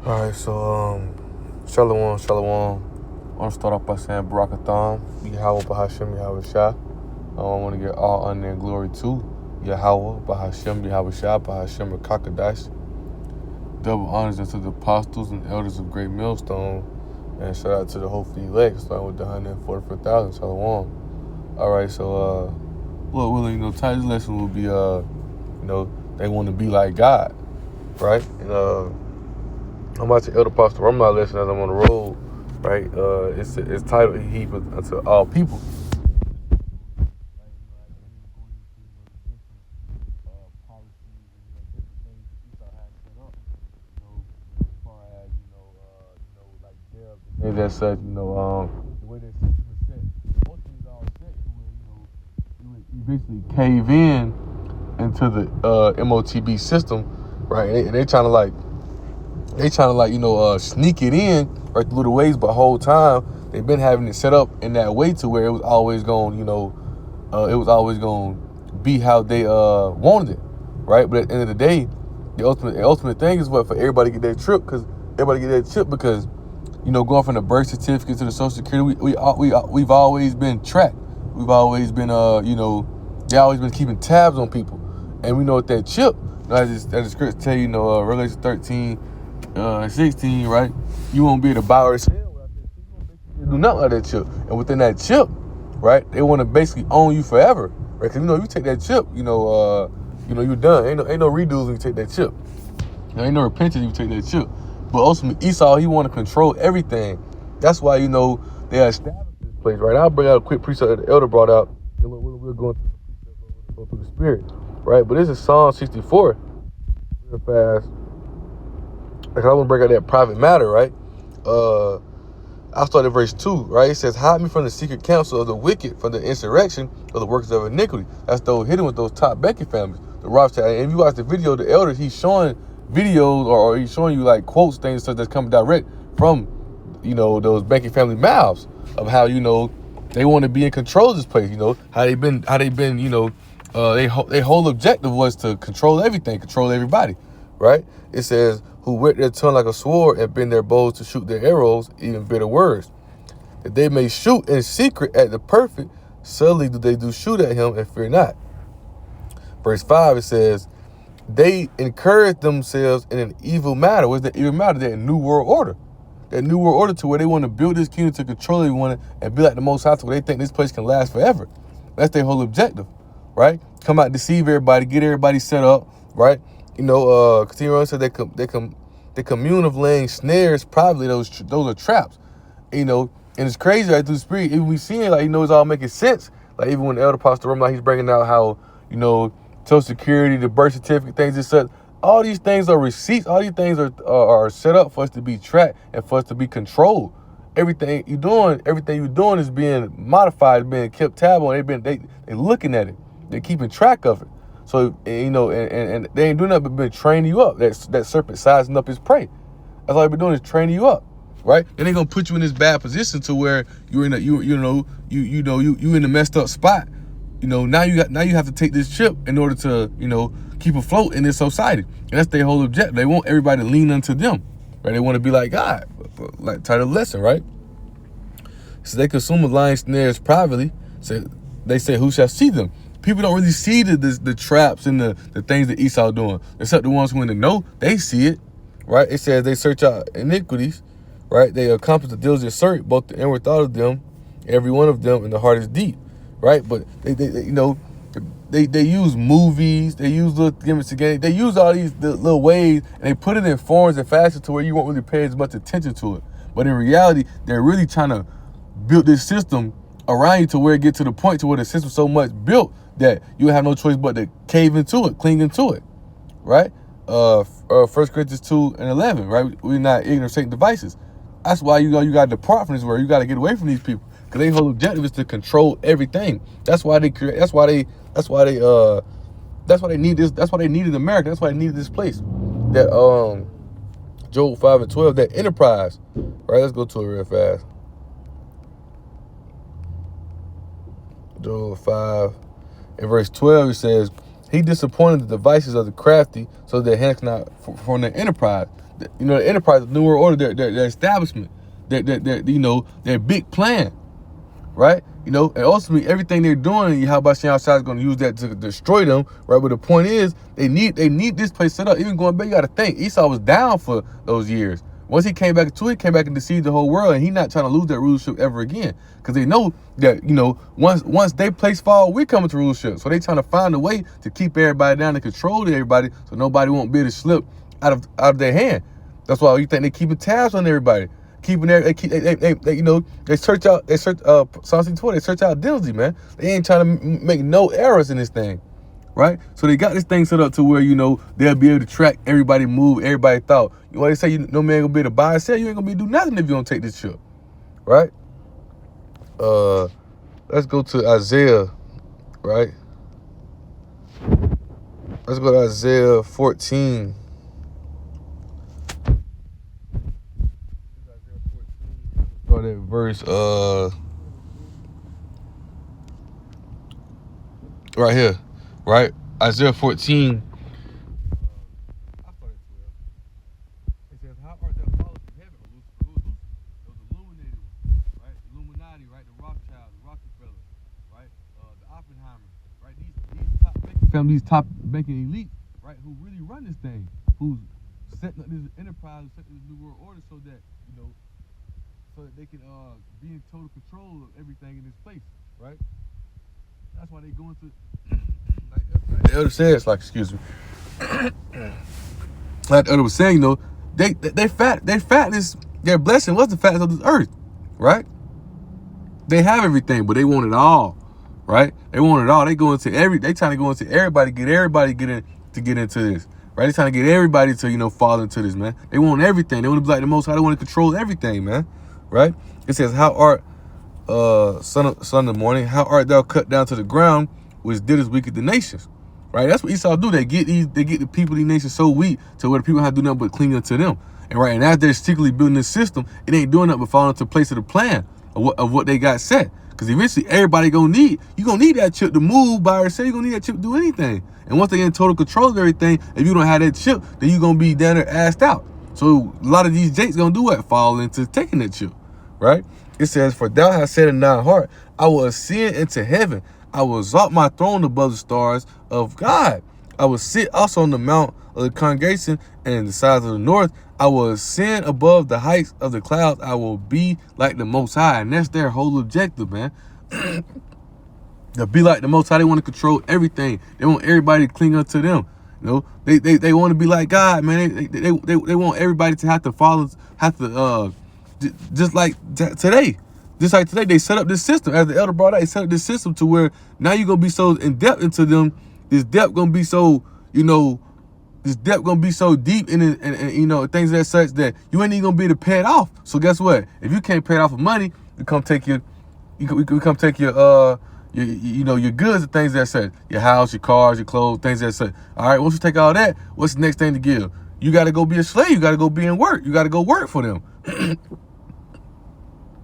All right, so Shalom, Shalom. I want to start off by saying Barakatham, Yahweh Bahashem, Yahweh Shah. I want to get all honor and glory to Yahweh Bahashem, Yahweh Shah, Bahashem Rakakadash. Double honors unto the apostles and elders of Great Millstone. And shout out to the hopefully elect, starting with the 144,000. Shalom. All right, so Lord willing, today's lesson will be they want to be like God, right? And I'm watching Elder Pastor Ramah lesson as I'm on the road, right? It's titled "He unto all people." Things that such, the way that system is set, most things are all set to where you basically cave in into the MOTB system, right? And they trying to sneak it in right through the ways, but the whole time they've been having it set up in that way to where it was always going, be how they wanted it, right? But at the end of the day, the ultimate thing is what, for everybody to get that trip, because going from the birth certificate to the Social Security, we've always been tracked. We've always been they always been keeping tabs on people, and we know what that chip. As the scripts tell you, Revelation 13. 16, right? You won't be able to buy or sell without that chip. You won't basically do nothing without that chip. And within that chip, right, they want to basically own you forever, right? Because you take that chip, you're done. Ain't no redos when you take that chip. Ain't no repentance when you take that chip. But ultimately, Esau, he want to control everything. That's why they established this place, right? I'll bring out a quick precept that the elder brought out. We're going through the precept, go through the spirit, right? But this is Psalm 64, real fast. Like, I want to break out that private matter, right? I'll start at verse 2, right? It says, hide me from the secret counsel of the wicked, from the insurrection of the workers of iniquity. That's those hidden with those top Becky families, the Rothschild. And if you watch the video, the elders, he's showing videos or he's showing you like quotes, things such that's coming direct from, those Becky family mouths of how, they want to be in control of this place, how they been, their whole objective was to control everything, control everybody, right? It says, who wet their tongue like a sword and bend their bows to shoot their arrows, even bitter words. That they may shoot in secret at the perfect, suddenly do they shoot at him and fear not. Verse 5, it says, they encourage themselves in an evil matter. What's the evil matter? That new world order. That new world order to where they want to build this kingdom to control everyone and be like the Most High, to where they think this place can last forever. That's their whole objective, right? Come out, deceive everybody, get everybody set up, right? Continue on, said the commune of laying snares privately, those are traps, and it's crazy right through the spirit. Even we see it, it's all making sense. Like, even when the elder pastor Ramah, he's bringing out how, Social Security, the birth certificate, things and such, all these things are receipts. All these things are set up for us to be tracked and for us to be controlled. Everything you're doing is being modified, being kept tab on. They looking at it. They're keeping track of it. So, and they ain't doing nothing but been training you up. That serpent sizing up his prey. That's all they've been doing, is training you up, right? Then they gonna put you in this bad position to where you're in you in a messed up spot. Now you have to take this chip in order to keep afloat in this society. And that's their whole objective. They want everybody to lean unto them, right? They want to be like God, like title lesson, right? So they consume the lion snares privately. So they say, who shall see them? People don't really see the traps and the things that Esau doing, except the ones who in the know. They see it, right? It says they search out iniquities, right? They accomplish the diligent search, both the inward thought of them, every one of them, and the heart is deep, right? But they use movies, they use little gimmicks again, they use all these little ways, and they put it in forms and fashion to where you won't really pay as much attention to it. But in reality, they're really trying to build this system around you to where it get to the point to where the system's so much built that you have no choice but to cave into it, cling into it, right? 1 Corinthians 2:11, right? We're not ignorant of Satan's devices. That's why you got to depart from this world. You got to get away from these people, because their whole objective is to control everything. That's why they create. That's why they need this. That's why they needed America. That's why they needed this place. That Job 5:12, that enterprise, right? Let's go to it real fast. Job 5 and verse 12, it says, he disappointed the devices of the crafty, so that hands cannot form their enterprise. the enterprise, the New World Order, their establishment, their big plan, right? And ultimately everything they're doing, Yahweh Shem Shai is going to use that to destroy them, right? But the point is, they need this place set up. Even going back, you got to think Esau was down for those years. Once he came back he came back and deceived the whole world, and he's not trying to lose that rulership ever again, because they know that once they place fall, we're coming to rulership. So they trying to find a way to keep everybody down and control everybody, so nobody won't be able to slip out of their hand. That's why you think they keeping tabs on everybody, they search out Psalm 20, they search out diligently, man. They ain't trying to make no errors in this thing. Right? So they got this thing set up to where, they'll be able to track everybody move, everybody thought. They say no man gonna be able to buy and sell, you ain't gonna be able to do nothing if you don't take this chip. Right? Let's go to Isaiah, right? Let's go to Isaiah 14. Start at verse right here. Right? Isaiah 14. I started at 12. It says, how art thou fallen from heaven, O Lucifer? Those illuminated ones, right? Illuminati, right? The Rothschilds, the Rockefeller, right? The Oppenheimer, right? These top banking elites, right? Who really run this thing, who's setting up this enterprise, setting this new world order, so that so that they can be in total control of everything in this place, right? That's why they go into the elder says, excuse me. Like the elder was saying, their fatness, their blessing was the fatness of this earth, right? They have everything, but they want it all, right? They want it all. They trying to go into everybody, get into this, right? They trying to get everybody to, fall into this, man. They want everything. They want to be like the Most High. They want to control everything, man, right? It says, how art, son of the morning, how art thou cut down to the ground, which did as wicked the nations, right? That's what Esau do. They get the people, these nations so weak to where the people have to do nothing but cling unto them. And as they're secretly building this system, it ain't doing nothing but falling into place of the plan of what they got set. Because eventually everybody you're gonna need that chip to move by herself. You're gonna need that chip to do anything. And once they in total control of everything, if you don't have that chip, then you're gonna be down there assed out. So a lot of these jakes gonna do what? Fall into taking that chip, right? It says, for thou hast said in thine heart, I will ascend into heaven. I will exalt my throne above the stars of God. I will sit also on the mount of the congregation and in the sides of the north. I will ascend above the heights of the clouds. I will be like the Most High. And that's their whole objective, man. To be like the Most High. They want to control everything. They want everybody to cling unto them. They want to be like God, man. They want everybody to have to follow, just like today. Just like today, they set up this system. As the elder brought out, they set up this system to where now you're going to be so in depth into them. This depth going to be so, this depth going to be so deep in it, and things that such that you ain't even going to be able to pay it off. So guess what? If you can't pay it off with money, we come take your goods and things that such. Your house, your cars, your clothes, things that such. All right, once you take all that, what's the next thing to give? You got to go be a slave. You got to go be in work. You got to go work for them.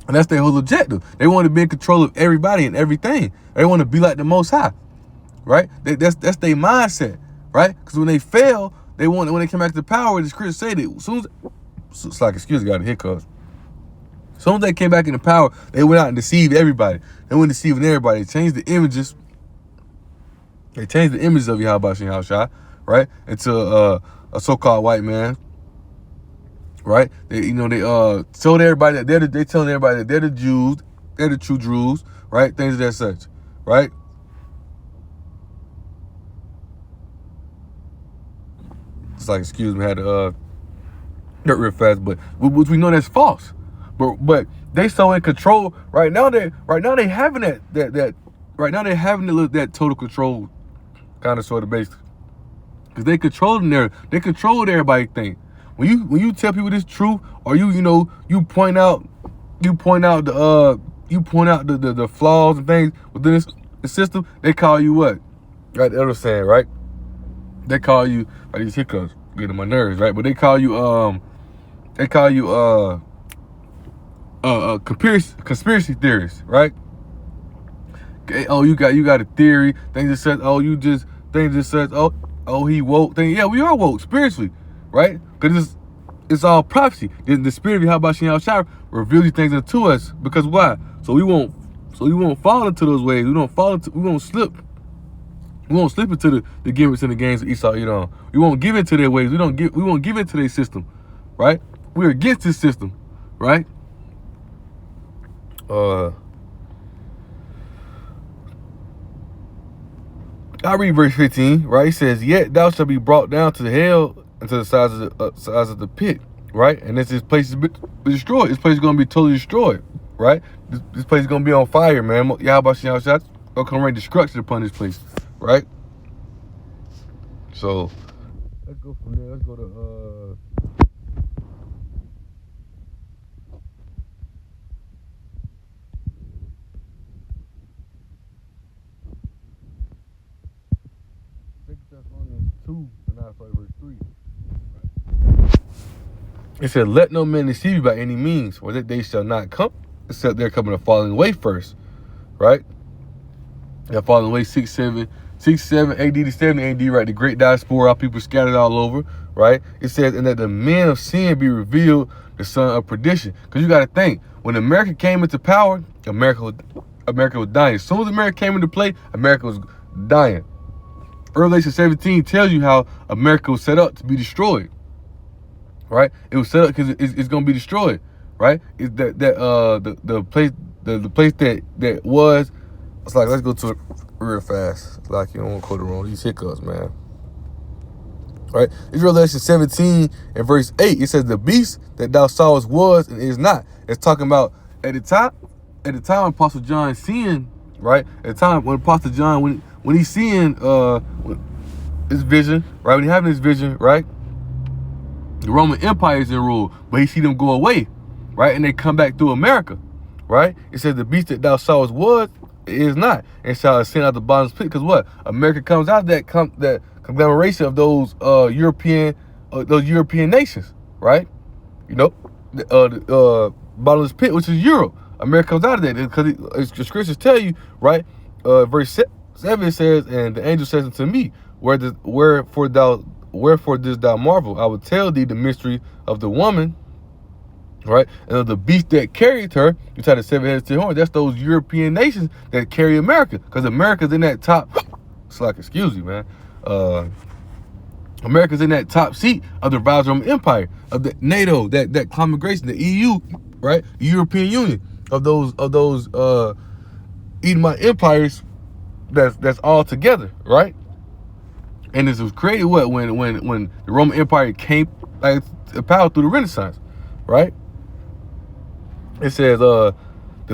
And that's their whole objective. They want to be in control of everybody and everything. They want to be like the Most High, right? That's their mindset, right? Because when they fail, when they come back to power, the scripture say that as soon as, excuse me, got a hiccup. As soon as they came back into power, they went out and deceived everybody. They went deceiving everybody. They changed the images. They changed the images of Yahweh Shem Shai, right, into a so-called white man. Right? They told everybody that they're telling everybody that they're the Jews, they're the true Jews, right? Things of that such, right? It's excuse me, I had to get real fast, but we know that's false. But they so in control right now. They having that right now they're having that total control, kind of sort of basically, because they controlling they control everybody thing. When you tell people this truth, or you point out the flaws and things within the system, they call you what? Right, the elder saying, right? They call you, these hiccups get on my nerves, right? But they call you conspiracy theorists, right? Okay, oh, you got a theory, things that says, he woke. Yeah, we are woke spiritually, right? Because It's all prophecy. The spirit of Yahweh Shai reveals these things unto us. Because why? So we won't fall into those ways. We won't slip. We won't slip into the gimmicks and the games of Esau, We won't give into their ways. We won't give into their system. Right? We're against this system. Right? I read verse 15, right? It says, "Yet thou shalt be brought down to hell, into the size of the pit," right? And this place is destroyed. This place is going to be totally destroyed, right? This place is going to be on fire, man. Yahweh Shai gonna come rain destruction upon this place, right? So let's go from there. Let's go to 2 Thessalonians 2, and I start verse 3. Right? It said, "Let no man deceive you by any means, for that they shall not come, except they're coming to falling away first." Right? They're falling away 67 AD to 70 AD, right? The great diaspora, our people scattered all over, right? It says, "And that the men of sin be revealed, the son of perdition." Because you got to think, when America came into power, America was dying. As soon as America came into play, America was dying. Revelation 17 tells you how America was set up to be destroyed, right? It was set up because it's going to be destroyed, right? It's the place that was. It's like, let's go to it real fast. Like, you don't want to quote it wrong. These hiccups, man. All right, it's Revelation 17 and verse 8. It says, "The beast that thou sawest was and is not." It's talking about at the time Apostle John seeing, right? At the time when Apostle John, when he's seeing his vision, right? When he's having his vision, right? The Roman Empire is in rule, but he see them go away, right? And they come back through America, right? It says, "The beast that thou sawest was, is not, and shall ascend out the bottomless pit." Because what? America comes out of that conglomeration of those European nations, right? The bottomless pit, which is Europe. America comes out of that because the scriptures tell you, right? Verse 7 says, "And the angel says unto me, wherefore didst thou marvel? I will tell thee the mystery of the woman, right, and of the beast that carried her, which had a 7-headed horn." That's those European nations that carry America, because America's in that top. It's like, excuse me, man. America's in that top seat of the Roman Empire, of the NATO, that congregation, the EU, right, the European Union, of those Edomite empires. That's all together, right? And this was created when the Roman Empire came like power through the Renaissance, right? It says, "The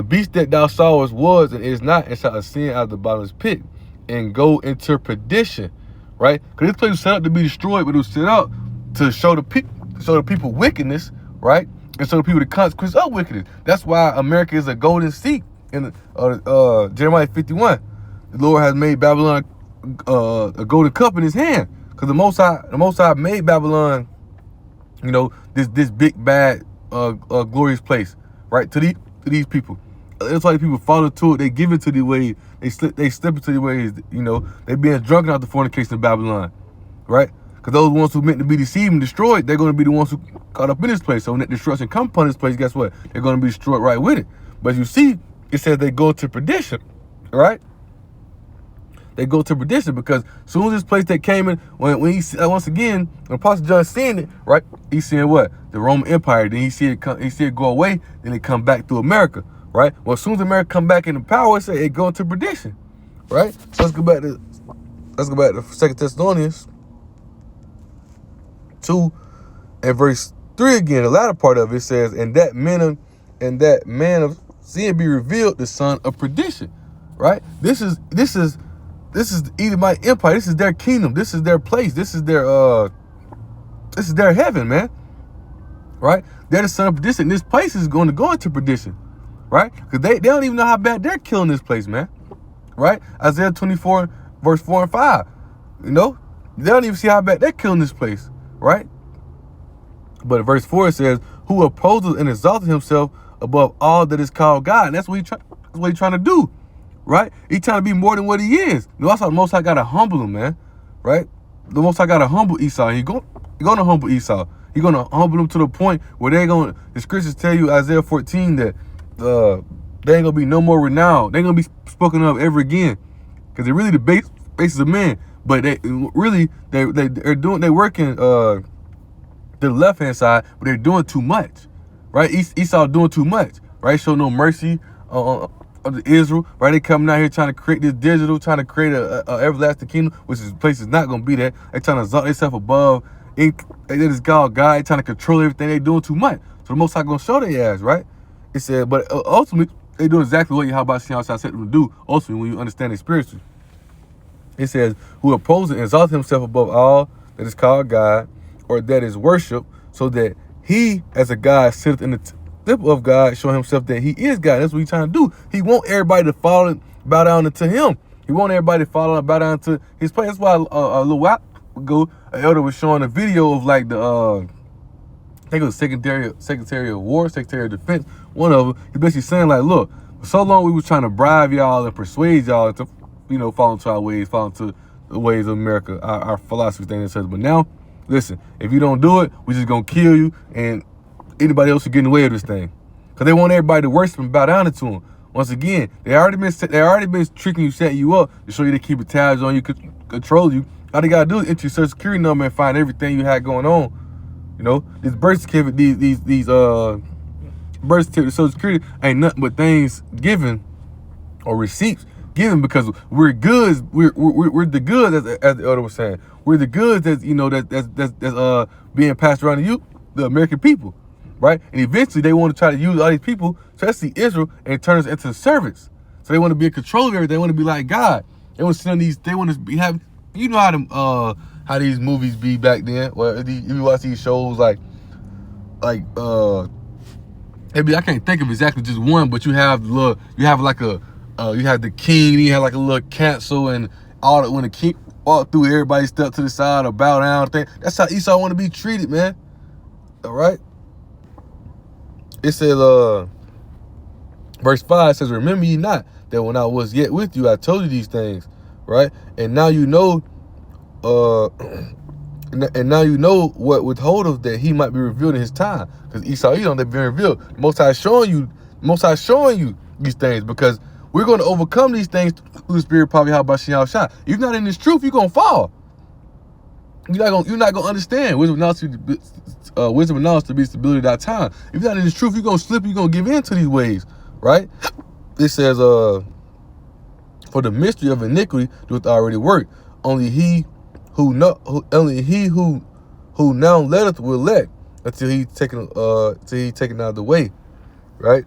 beast that thou sawest was and is not, and shall ascend out of the bottomless pit and go into perdition," right? Because this place was set up to be destroyed, but it was set up to show the people wickedness, right? And show the people the consequence of wickedness. That's why America is a golden seat in Jeremiah 51. The Lord has made Babylon a golden cup in his hand, because the Most High made Babylon, this big bad glorious place, right, to these people. That's why the people follow to it. They give into the ways. They slip into the ways. They being drunken out the fornication of Babylon, right? Because those ones who meant to be deceived and destroyed, they're going to be the ones who caught up in this place. So when that destruction comes upon this place, guess what? They're going to be destroyed right with it. But you see, it says they go to perdition, right? They go to perdition, because as soon as this place that came in, when he once again, when Apostle John seeing it, right? He's seeing what? The Roman Empire. Then he see it go away. Then it come back through America, right? Well, as soon as America come back into power, it go into perdition, right? So let's go back to 2 Thessalonians 2 and verse 3 again. The latter part of it says, "And that man of sin be revealed, the son of perdition," right? This is the Edomite Empire. This is their kingdom. This is their place. This is their heaven, man. Right? They're the son of perdition. This place is going to go into perdition, right? Because they don't even know how bad they're killing this place, man. Right? Isaiah 24, verse 4 and 5. They don't even see how bad they're killing this place, right? But in verse 4 it says, "Who opposes and exalted himself above all that is called God." And that's what he's trying to do. Right? He's trying to be more than what he is. That's why the Most High got to humble him, man. Right? The Most High got to humble Esau. He's going to humble Esau. He's gonna humble them to the point where the scriptures tell you, Isaiah 14, that they ain't gonna be no more renowned. They ain't gonna be spoken of ever again, because they're really the basis of men. But they're working the left hand side, but they're doing too much, right? Esau doing too much, right? Show no mercy of Israel, right? They coming out here trying to create this digital, trying to create a everlasting kingdom, which is place is not gonna be that. They trying to exalt themselves above. They just God, trying to control everything. They doing too much. So the Most High gonna show their ass, right? It said, but ultimately they doing exactly what Yahweh Shai said them to do. Ultimately, when you understand it spiritually, it says, who opposes and exalts himself above all that is called God, or that is worship, so that he, as a God, sitteth in the temple of God, showing himself that he is God. That's what he's trying to do. He want everybody to fall and bow down to him. He want everybody to fall and bow down to his place. That's why a little while ago, an elder was showing a video of like the I think it was Secretary of War, Secretary of Defense, one of them. He's basically saying like, look, for so long we was trying to bribe y'all and persuade y'all to, fall into our ways, fall into the ways of America, our philosophy thing that says, but now, listen, if you don't do it, we just gonna kill you, and anybody else is getting away with this thing. Because they want everybody to worship and bow down to them. Once again, they already been tricking you, setting you up to show you they keep tabs on you, control you. All they gotta do is enter your social security number and find everything you had going on. This birth certificate, these birth certificate, social security ain't nothing but things given or receipts given because we're goods. We're the goods, as the elder was saying. We're the goods that's being passed around to you, the American people, right? And eventually they want to try to use all these people, especially Israel, and turn us into servants. So they want to be in control of everything. They want to be like God. They want to sit on these. They want to be having. You know how these movies be back then. Well, if you watch these shows maybe I can't think of exactly just one, but you have the king, and you have like a little council, and all that. When the king walk through, everybody step to the side or bow down. Thing. That's how Esau want to be treated, man. All right. It says, verse 5 says, remember ye not that when I was yet with you, I told you these things, right? And now you know, and now you know what withholdeth that he might be revealed in his time. Because Esau, they've been revealed. Most High showing you these things, because we're going to overcome these things through the Spirit, probably how about Shai. If you're not in this truth, you're gonna fall. You're not gonna understand wisdom and knowledge to be stability at that time. If you're not in this truth, you're gonna slip. You're gonna give in to these ways, right? It says, for the mystery of iniquity doeth already work. Only he who now letteth will let until he taken out of the way, right?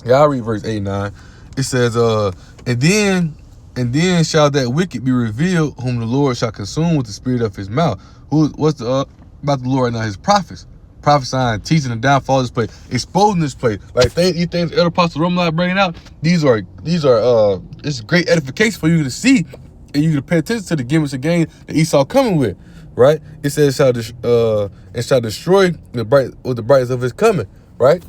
I'll read verse 8 and 9. It says, and then shall that wicked be revealed, whom the Lord shall consume with the spirit of his mouth. What's about the Lord now? His prophets, prophesying, teaching the downfall of this place, exposing this place. Like these things Elder Apostle Romelot bringing out. These are it's great edification for you to see, and you to pay attention to the gimmicks of game that Esau coming with, right? It says shall destroy the brightness of his coming, right?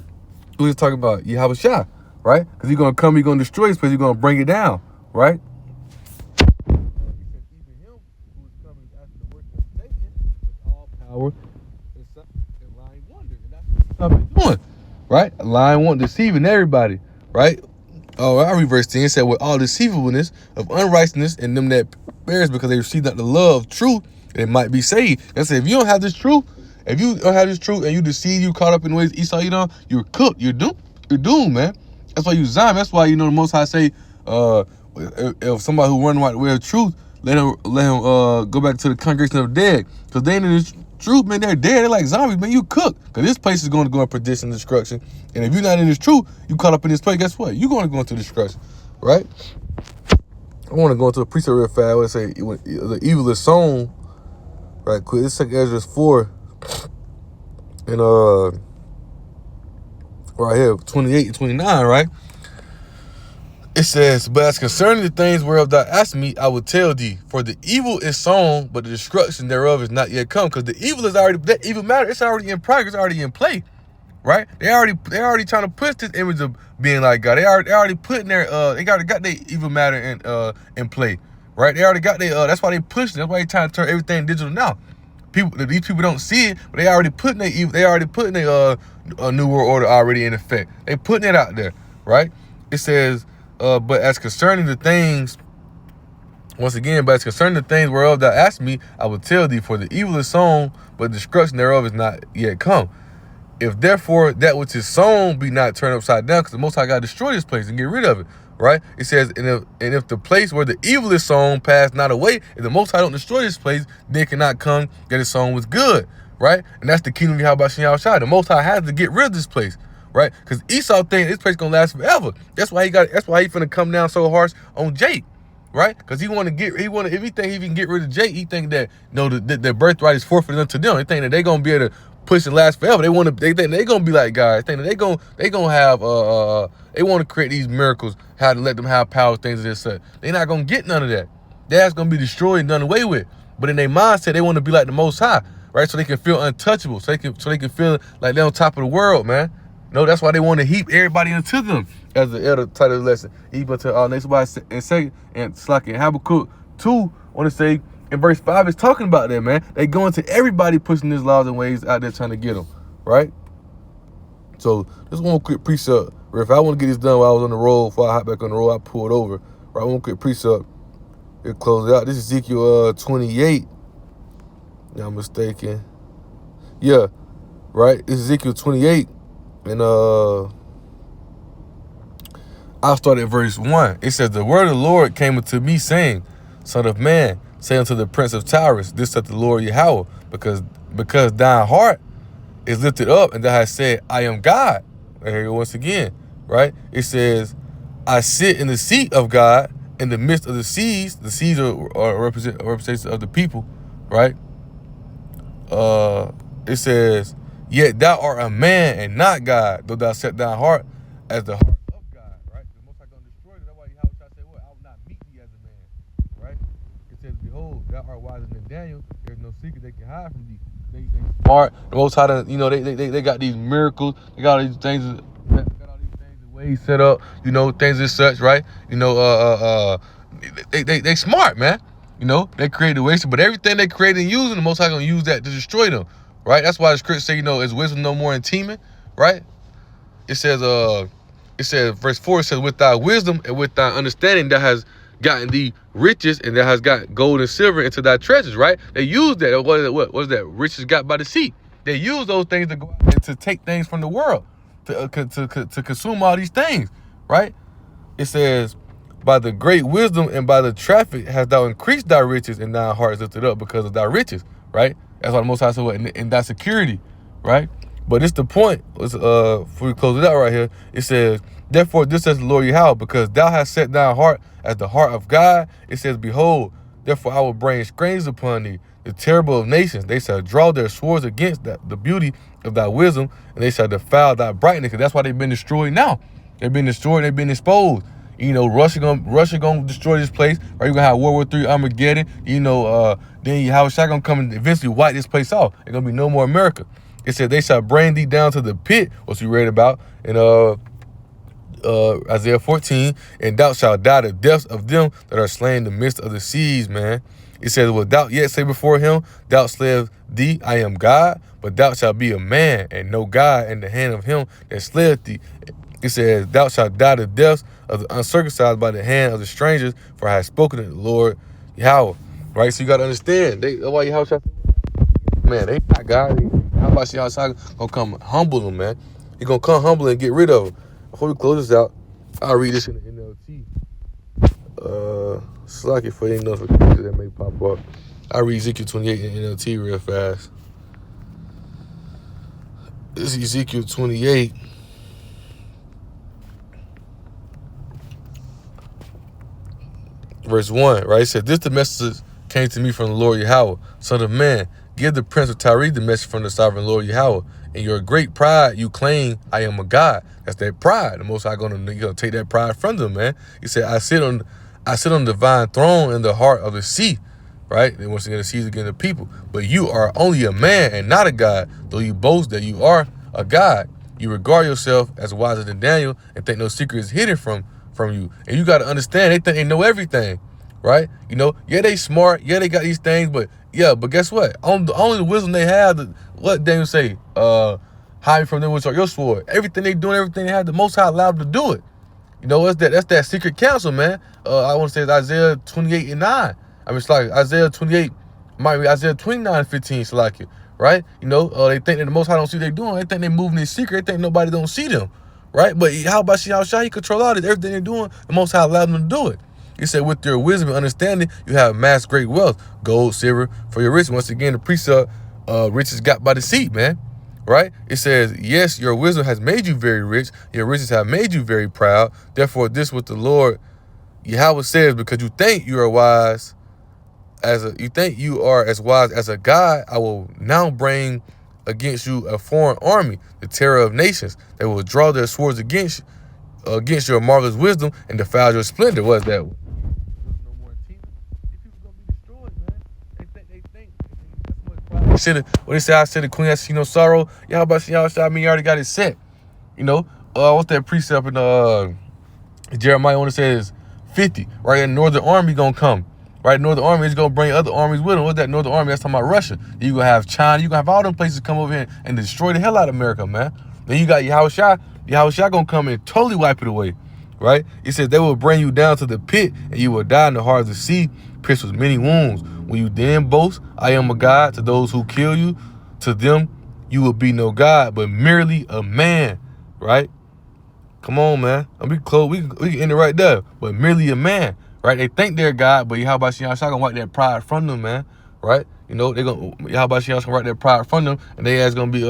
We was talking about Yahweh Shai, right? Because he's gonna come, he's gonna destroy this place, he's gonna bring it down, right? Power and lying wonder, and that's what he's doing, right? Lying wonder, deceiving everybody, right? Oh, I reverse 10 said, with all deceivableness of unrighteousness in them that perish, because they receive not the love of truth, they might be saved. And say, if you don't have this truth, and you deceive, you caught up in ways Esau, you're cooked, you're doomed, man. That's why you Zion. That's why the Most High say, if somebody who run right way of truth, let him go back to the congregation of the dead, because they ain't in the truth, man. They're dead. They're like zombies, man. You cook, because this place is going to go in perdition and destruction. And if you're not in this truth, you caught up in this place. Guess what? You're going to go into destruction, right? I want to go into a precept real fast. I would say the evil is sown. Right quick. It's like Ezra 4, and right here 28 and 29, right? It says, but as concerning the things whereof thou asked me, I will tell thee. For the evil is sown, but the destruction thereof is not yet come. Because the evil is already, that evil matter, it's already in progress, it's already in play, right? They already trying to push this image of being like God. They already putting their they already got their evil matter in play, right? They already got their that's why they pushing. That's why they trying to turn everything digital now. these people don't see it, but they already putting their new world order already in effect. They putting it out there, right? It says, but as concerning the things, once again, but as concerning the things whereof thou asked me, I will tell thee, for the evil is sown, but destruction thereof is not yet come. If therefore that which is sown be not turned upside down, because the Most High God destroy this place and get rid of it, right? It says, and if the place where the evil is sown pass not away, if the Most High don't destroy this place, then it cannot come that it's sown with good, right? And that's the kingdom of Yahweh Shai. The Most High has to get rid of this place, right? Because Esau thinks this place gonna last forever. That's why he finna come down so harsh on Jake, right? Because if he think he can get rid of Jake, he think that the birthright is forfeited unto them. They think that they gonna be able to push and last forever. They think they gonna be like God. They think that they gonna have they want to create these miracles, how to let them have power, things of this sort. They not gonna get none of that. That's gonna be destroyed and done away with. But in their mindset, they want to be like the Most High, right? So they can feel untouchable. So they can feel like they're on top of the world, man. No, that's why they want to heap everybody into them, as the elder title of the lesson. Heap unto next one and say, and it's like in Habakkuk 2, want to say in verse 5, it's talking about that, man. They go into everybody pushing these laws and ways out there trying to get them, right? So just one quick precept. If I want to get this done while I was on the road, before I hop back on the road, I pulled over. Right, one quick precept. It closes out. This is Ezekiel 28. Yeah, I'm mistaken. Yeah, right. This is Ezekiel 28. And I'll start at verse 1. It says, the word of the Lord came unto me, saying, Son of man, say unto the prince of Tyrus, this saith the Lord Yahweh, because thine heart is lifted up, and thou hast said, I am God. And here once again, right? It says, I sit in the seat of God in the midst of the seas. The seas are representations of the people, right? It says, yet thou art a man and not God, though thou set thy heart as the heart of God, right? The Most High gonna destroy it. That's why Yahweh shall say, what? I will not meet thee as a man, right? It says, behold, thou art wiser than Daniel. There's no secret they can hide from thee. They smart. The Most High, they got these miracles. They got all these things. The way he set up, things as such, right? They smart, man. They created ways, but everything they created and using, the Most High gonna use that to destroy them, right? That's why the scripture say, is wisdom no more in teeming, right? It says, verse 4, it says, with thy wisdom and with thy understanding that has gotten thee riches, and that has got gold and silver into thy treasures, right? They use that. What was that? Riches got by the sea. They use those things to go out and to take things from the world, to consume all these things, right? It says, by the great wisdom and by the traffic hast thou increased thy riches, and thy heart is lifted up because of thy riches, right? That's why the Most High said, in thy security, right? But it's the point. Before we close it out right here, it says, therefore this says the Lord Yahweh, because thou hast set thy heart as the heart of God. It says, behold, therefore I will bring strangers upon thee, the terrible of nations. They shall draw their swords against the beauty of thy wisdom, and they shall defile thy brightness. Because that's why they've been destroyed now. They've been destroyed. They've been exposed. Russia gonna destroy this place. Right? You're gonna have World War III, Armageddon. Then Yahweh Shai gonna come and eventually wipe this place off. There's gonna be no more America. It said they shall bring thee down to the pit, what we read about in Isaiah 14, and thou shalt die the deaths of them that are slain in the midst of the seas, man. It says, will thou yet say before him, thou slayest thee, I am God, but thou shalt be a man, and no God in the hand of him that slayeth thee. It says, thou shalt die the deaths of the uncircumcised by the hand of the strangers, for I have spoken to the Lord Yahweh. Right? So you got to understand, that's why Yahweh, man, they not God. How about Yahweh gonna come humble them, man? He gonna come humble and get rid of them. Before we close this out, I'll read this in the NLT. Slack it for any notifications that may pop up. I'll read Ezekiel 28 in NLT real fast. This is Ezekiel 28. Verse 1, right? It said, this the message came to me from the Lord Yahweh, son of man, give the prince of Tyre the message from the sovereign Lord Yahweh. In your great pride, you claim I am a God. That's that pride. The Most High gonna take that pride from them, man. He said, I sit on the divine throne in the heart of the sea, right? And once again, the seas again the people. But you are only a man and not a God, though you boast that you are a God. You regard yourself as wiser than Daniel and think no secret is hidden from you. And you got to understand, they think they know everything, right? Yeah, they smart. Yeah, they got these things, but Yeah, but guess what? Only the wisdom they have, what Daniel say, hide from them which are your sword. Everything they doing, everything they have, the Most High allowed them to do it. You know, that's that secret counsel, man. I want to say it's Isaiah 28:9. I mean, it's like Isaiah 28, might be Isaiah 29:15, so like it, right? You know, they think that the Most High don't see what they doing. They think they moving in secret. They think nobody don't see them, right? But how about Shai? He control all this. Everything they're doing, the Most High allowed them to do it. He said, with your wisdom and understanding, you have amassed great wealth, gold, silver, for your riches. Once again, the precept, riches got by deceit, man. Right? It says, yes, your wisdom has made you very rich. Your riches have made you very proud. Therefore, this what the Lord Yahweh says, because you think you are wise you think you are as wise as a God, I will now bring against you a foreign army, the terror of nations. They will draw their swords against your marvelous wisdom and defile your splendor. What's that? What they say, I said the queen has seen no sorrow. Y'all about y'all shot me, already got it set. You know, what's that precept in Jeremiah when it says 50, right? And Northern Army gonna come. Right, Northern Army is gonna bring other armies with them. What's that Northern Army? That's talking about Russia. Then you gonna have China. You gonna have all them places come over here and destroy the hell out of America, man. Then you got Yahweh Shai. Yahweh Shai gonna come and totally wipe it away, right? He says they will bring you down to the pit and you will die in the heart of the sea, pierced with many wounds. When you then boast, I am a God to those who kill you. To them, you will be no God, but merely a man, right? Come on, man. I'll be close. We can end it right there. But merely a man, right? They think they're God, but how about Shai gonna wipe that pride from them, man? Right? You know, they gonna how about Shai gonna wipe that pride from them, and they ass gonna be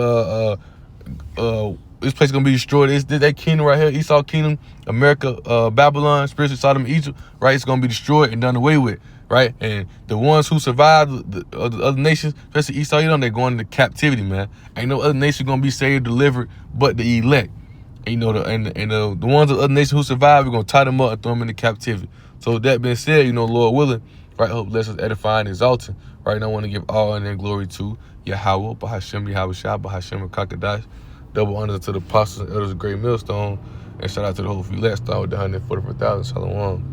this place gonna be destroyed. It's that kingdom right here, Esau kingdom, America, Babylon, spiritual Sodom, Egypt, right? It's gonna be destroyed and done away with, right? And the ones who survived, the other nations, especially Esau, they're going into captivity, man. Ain't no other nation gonna be saved, delivered, but the elect. And, you know, the ones of the other nations who survive, we're gonna tie them up and throw them into captivity. So with that being said, you know, Lord willing, right, hope bless us, edifying, exalting. Right now I want to give all honor and glory to Yahweh, Bahashem, Yahweh Shai, Bahashem, Kakadash. Double honor to the apostles and elders of Great Millstone. And shout out to the whole few. Let's start with the 144,000. Shalom.